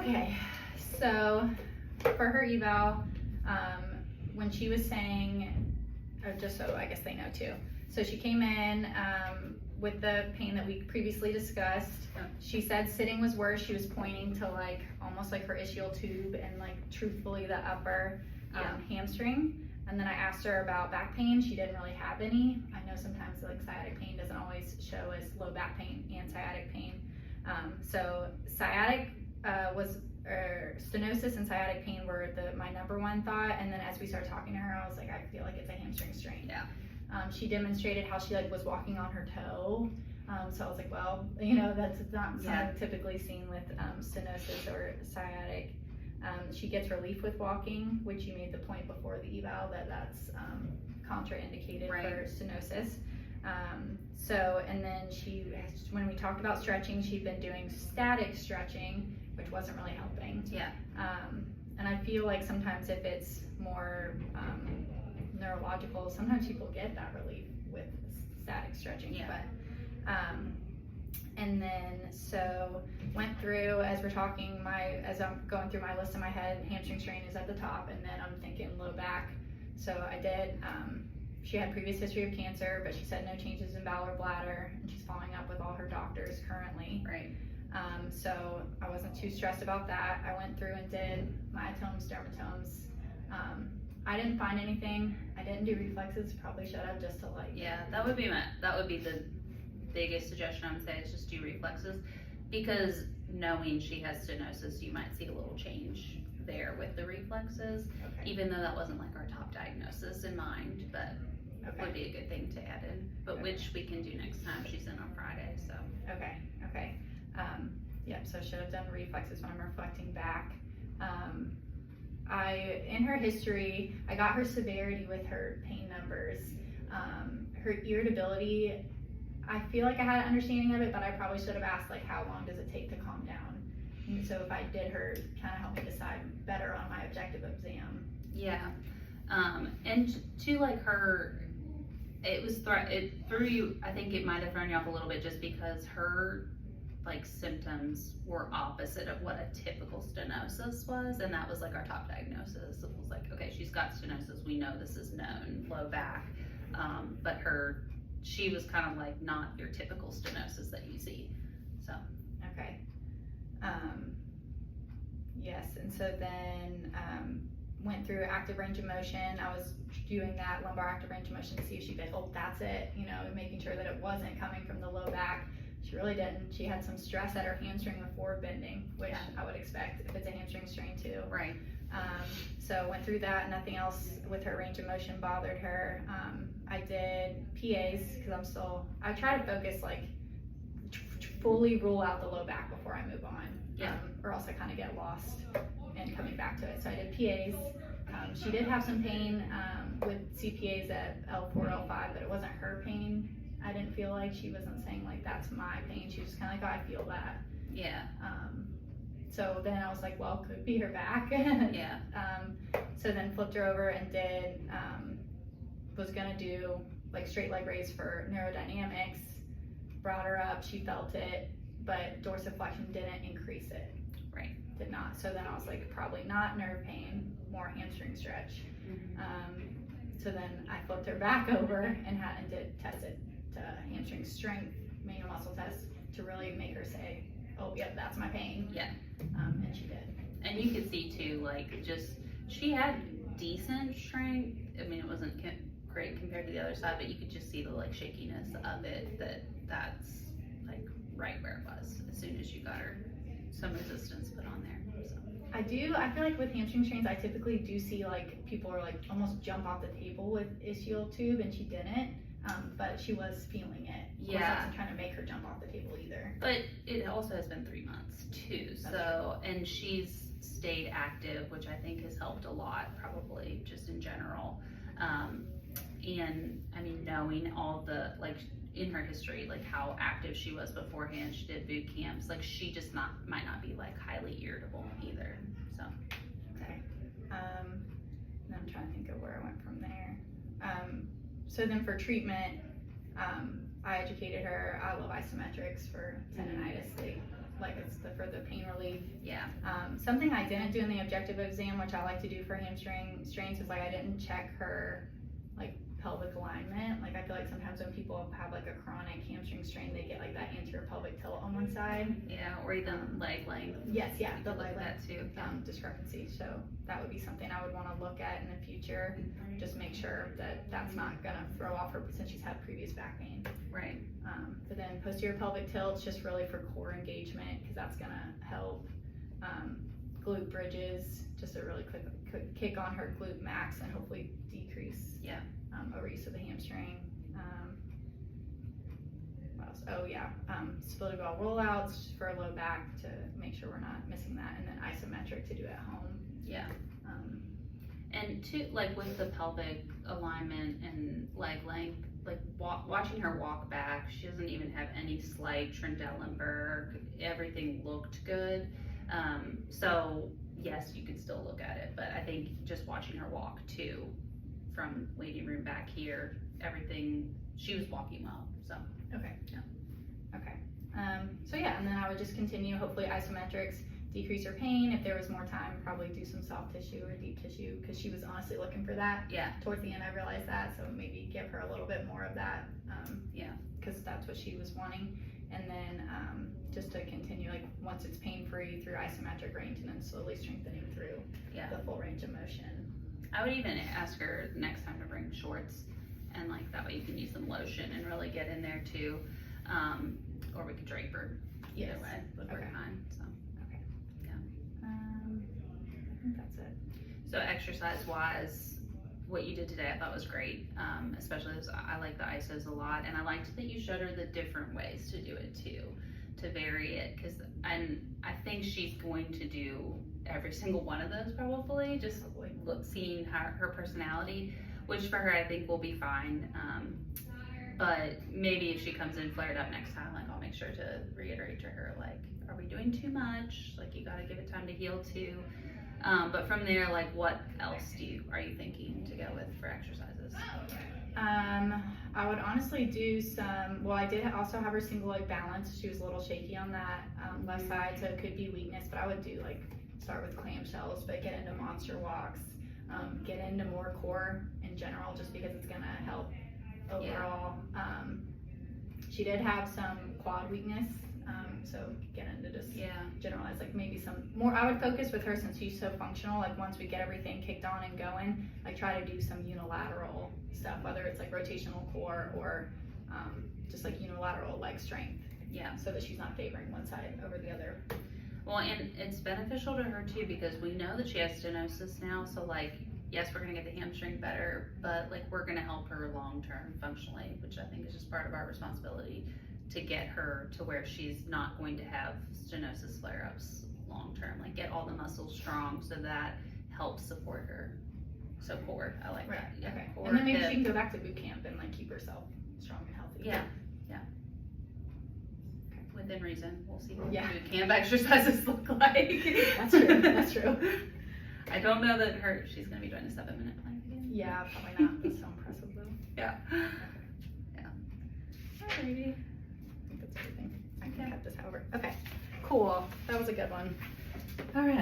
Okay, so for her eval, when she was saying, or just so I guess they know too, so she came in with the pain that we previously discussed. She said sitting was worse. She was pointing to like almost like her ischial tube and like truthfully the upper hamstring. And then I asked her about back pain. She didn't really have any. I know sometimes like sciatic pain doesn't always show as low back pain and sciatic pain. So sciatic stenosis and sciatic pain were my number one thought. And then as we started talking to her, I was like, I feel like it's a hamstring strain. Yeah. She demonstrated how she like was walking on her toe. So I was like, well, you know, that's not something typically seen with stenosis or sciatic. She gets relief with walking, which you made the point before the eval that's contraindicated for stenosis. And then when we talked about stretching, she'd been doing static stretching, which wasn't really helping. Yeah. And I feel like sometimes if it's more neurological, sometimes people get that relief with static stretching. Yeah. But and then so went through as we're talking as I'm going through my list in my head, hamstring strain is at the top, and then I'm thinking low back. So I did. She had previous history of cancer, but she said no changes in bowel or bladder, and she's following up with all her doctors currently. Right. So I wasn't too stressed about that. I went through and did myotomes, dermatomes. I didn't find anything. I didn't do reflexes. Probably should have, just to like. Yeah, that would be the biggest suggestion I would say, is just do reflexes, because knowing she has stenosis, you might see a little change there with the reflexes. Okay. Even though that wasn't like our top diagnosis in mind, but would be a good thing to add in. But which we can do next time she's in on Friday. So. Okay. Yep. So should have done reflexes when I'm reflecting back. In her history, I got her severity with her pain numbers. Her irritability, I feel like I had an understanding of it, but I probably should have asked like, how long does it take to calm down? And so if I did her, kind of help me decide better on my objective exam. Yeah. And to like her, it threw you, I think it might have thrown you off a little bit, just because her like symptoms were opposite of what a typical stenosis was, and that was like our top diagnosis. It was like, okay, she's got stenosis, we know this is known, low back, but she was kind of like not your typical stenosis that you see. So okay. Yes, and so then went through active range of motion. I was doing that lumbar active range of motion to see if she'd be like, oh, that's it, you know, making sure that it wasn't coming from the low back. She really didn't. She had some stress at her hamstring with forward bending, which I would expect if it's a hamstring strain too. Right. So went through that. Nothing else with her range of motion bothered her. I did PAs because I try to focus like fully rule out the low back before I move on. Yeah. Or else I kind of get lost in coming back to it. So I did PAs. She did have some pain with CPAs at L4, L5, but it wasn't her pain. I didn't feel like she wasn't saying like, that's my pain. She was kind of like, oh, I feel that. Yeah. So then I was like, well, could be her back. Yeah. So then flipped her over and did, was gonna do like straight leg raise for neurodynamics, brought her up, she felt it, but dorsiflexion didn't increase it. Right. Did not. So then I was like, probably not nerve pain, more hamstring stretch. Mm-hmm. So then I flipped her back over and did test it to hamstring strength, manual muscle test, to really make her say, oh, yep, that's my pain. Yeah. And she did. And you could see too, like, just, she had decent strength. I mean, it wasn't great compared to the other side, but you could just see the like shakiness of it, that's like right where it was as soon as you got her some resistance put on there. So. I feel like with hamstring strains, I typically do see like people are like almost jump off the table with ischial tube, and she didn't, but she was feeling it. Yeah. I wasn't trying to make her jump off the table either. But it also has been 3 months too, so, and she's stayed active, which I think has helped a lot, probably just in general. And I mean, knowing all the, like, in her history, like how active she was beforehand, she did boot camps, like she just might not be like highly irritable either, so. Okay. And I'm trying to think of where I went from there. So then for treatment, I educated her. I love isometrics for tendonitis. Like it's for the pain relief. Yeah. Something I didn't do in the objective exam, which I like to do for hamstring strains, is like I didn't check her like pelvic alignment. Like I feel like sometimes when people have like a chronic hamstring strain, they get like that anterior pelvic tilt on one side. Yeah, or even leg length. Yes, yeah, You the could look leg at length that too. discrepancy. So that would be something I would want to look at in the future. Just make sure that that's not gonna throw off her since she's had previous back pain. Right. But then posterior pelvic tilt's just really for core engagement because that's gonna help. Glute bridges, just a really quick kick on her glute max and hopefully decrease overuse of the hamstring. What else? Oh yeah, stability ball rollouts for low back to make sure we're not missing that, and then isometric to do at home. Yeah. And two, like with the pelvic alignment and leg length, like watching her walk back, she doesn't even have any slight Trendelenburg. Everything looked good. So yes, you could still look at it, but I think just watching her walk too, from waiting room back here, everything, she was walking well, so. Okay. Yeah. Okay. So yeah, and then I would just continue, hopefully isometrics, decrease her pain. If there was more time, probably do some soft tissue or deep tissue, because she was honestly looking for that. Yeah. Towards the end, I realized that, so maybe give her a little bit more of that. Yeah. Because that's what she was wanting. And then just to continue, like once it's pain-free through isometric range, and then slowly strengthening through the full range of motion. I would even ask her next time to bring shorts, and like that way you can use some lotion and really get in there too. Or we could drape her. Either way, would work fine. So. Okay. Yeah. I think that's it. So exercise-wise, what you did today I thought was great, especially as I like the ISOs a lot, and I liked that you showed her the different ways to do it too, to vary it, and I think she's going to do every single one of those probably, just seeing her personality, which for her I think will be fine, but maybe if she comes in flared up next time, like I'll make sure to reiterate to her, like, are we doing too much? Like you gotta give it time to heal too. But from there, like what else are you thinking to go with for exercises? I would honestly do some, well I did also have her single leg balance. She was a little shaky on that left side, so it could be weakness, but I would do like, start with clamshells, but get into monster walks, get into more core in general, just because it's gonna help overall. She did have some quad weakness, so get into just generalize, like maybe some more, I would focus with her since she's so functional, like once we get everything kicked on and going, like try to do some unilateral stuff, whether it's like rotational core or just like unilateral leg strength. Yeah. So that she's not favoring one side over the other. Well, and it's beneficial to her too, because we know that she has stenosis now, so like, yes, we're gonna get the hamstring better, but like we're gonna help her long-term functionally, which I think is just part of our responsibility to get her to where she's not going to have stenosis flare-ups long-term, like get all the muscles strong so that helps support her. So core, I like that. Yeah, okay. Core, and then maybe hip. she can go back to boot camp and like keep herself strong and healthy. Yeah, yeah. Okay. Within reason, we'll see what Yeah. boot camp exercises look like. That's true, that's true. I don't know that she's gonna be doing a 7-minute plank again. Yeah, probably not. That's so impressive though. Yeah. Yeah. Alrighty. I think that's everything. I can cut this over. Okay, cool. That was a good one. All right.